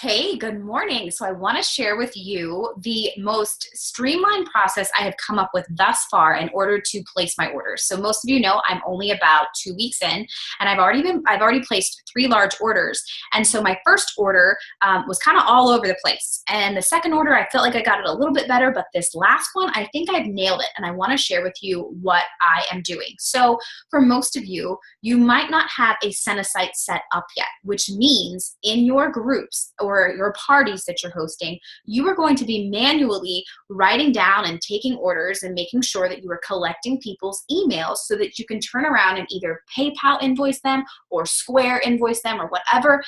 Hey, good morning. So I want to share with you the most streamlined process I have come up with thus far in order to place my orders. So most of you know I'm only about 2 weeks in, and I've already placed 3 large orders. And so my first order was kind of all over the place. And the second order, I felt like I got it a little bit better, but this last one, I think I've nailed it. And I want to share with you what I am doing. So for most of you, you might not have a SeneSite set up yet, which means in your groups or your parties that you're hosting, you are going to be manually writing down and taking orders and making sure that you are collecting people's emails so that you can turn around and either PayPal invoice them or Square invoice them or whatever.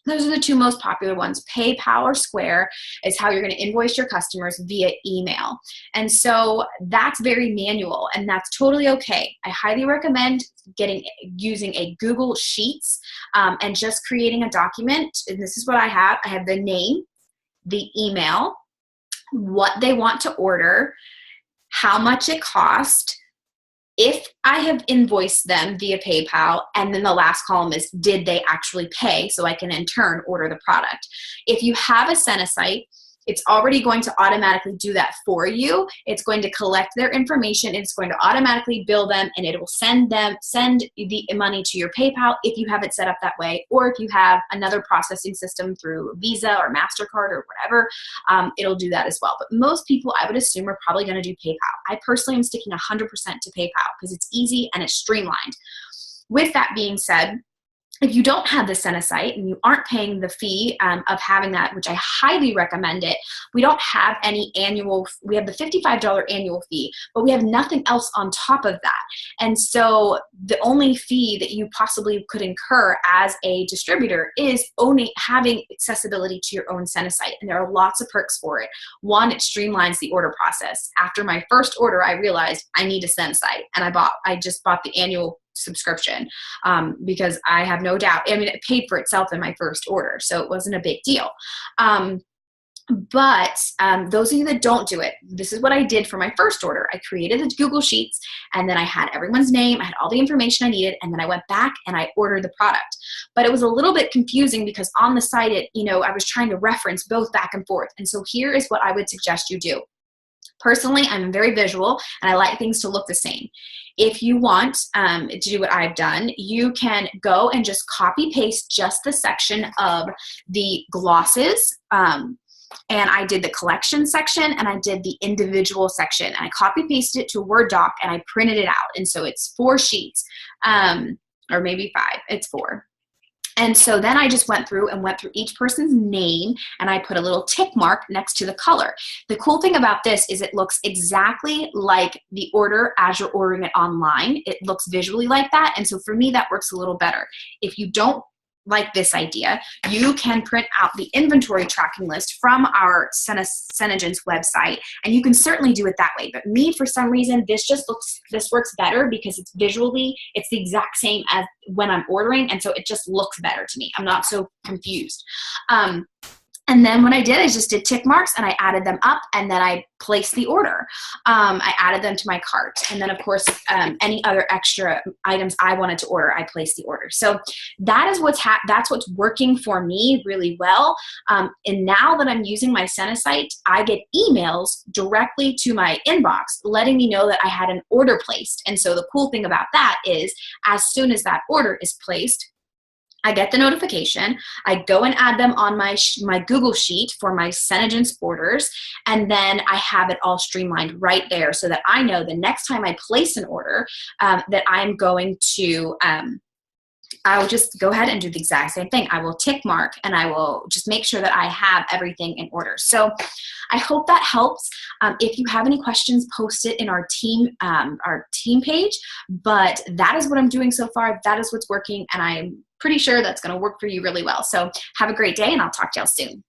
Those are the 2 most popular ones. PayPal or Square is how you're going to invoice your customers via email. And so that's very manual, and that's totally okay. I highly recommend using a Google Sheets and just creating a document. And this is what I have. I have the name, the email, what they want to order, how much it cost, if I have invoiced them via PayPal, and then the last column is, did they actually pay, so I can in turn order the product. If you have a SeneSite, it's already going to automatically do that for you. It's going to collect their information, it's going to automatically bill them, and it will send the money to your PayPal if you have it set up that way, or if you have another processing system through Visa or MasterCard or whatever, it'll do that as well. But most people, I would assume, are probably going to do PayPal. I personally am sticking 100% to PayPal because it's easy and it's streamlined. With that being said, if you don't have the SeneSite and you aren't paying the fee of having that, which I highly recommend it, we don't have any we have the $55 annual fee, but we have nothing else on top of that. And so the only fee that you possibly could incur as a distributor is only having accessibility to your own SeneSite. And there are lots of perks for it. One, it streamlines the order process. After my first order, I realized I need a SeneSite, and I just bought the annual subscription because I have no doubt, I mean, it paid for itself in my first order, so it wasn't a big deal. But those of you that don't do it, this is what I did for my first order. I created the Google Sheets, and then I had everyone's name, I had all the information I needed, and then I went back and I ordered the product. But it was a little bit confusing because on the site, I was trying to reference both back and forth. And so here is what I would suggest you do. Personally, I'm very visual, and I like things to look the same. If you want to do what I've done, you can go and just copy paste just the section of the glosses. And I did the collection section, and I did the individual section. And I copy pasted it to a Word doc, and I printed it out. And so it's 4 sheets, or maybe 5. It's 4. And so then I just went through each person's name, and I put a little tick mark next to the color. The cool thing about this is it looks exactly like the order as you're ordering it online. It looks visually like that, and so for me that works a little better. If you don't like this idea, you can print out the inventory tracking list from our SeneGence website, and you can certainly do it that way. But me, for some reason, this works better because it's the exact same as when I'm ordering, and so it just looks better to me. I'm not so confused. And then what I did is just did tick marks, and I added them up, and then I placed the order. I added them to my cart. And then, of course, any other extra items I wanted to order, I placed the order. So that's what's working for me really well. And now that I'm using my SeneSite, I get emails directly to my inbox letting me know that I had an order placed. And so the cool thing about that is as soon as that order is placed, I get the notification, I go and add them on my Google Sheet for my SeneGence orders, and then I have it all streamlined right there so that I know the next time I place an order that I'm going to, I'll just go ahead and do the exact same thing. I will tick mark, and I will just make sure that I have everything in order. So I hope that helps. If you have any questions, post it in our team page. But that is what I'm doing so far. That is what's working, and I'm pretty sure that's going to work for you really well. So have a great day, and I'll talk to y'all soon.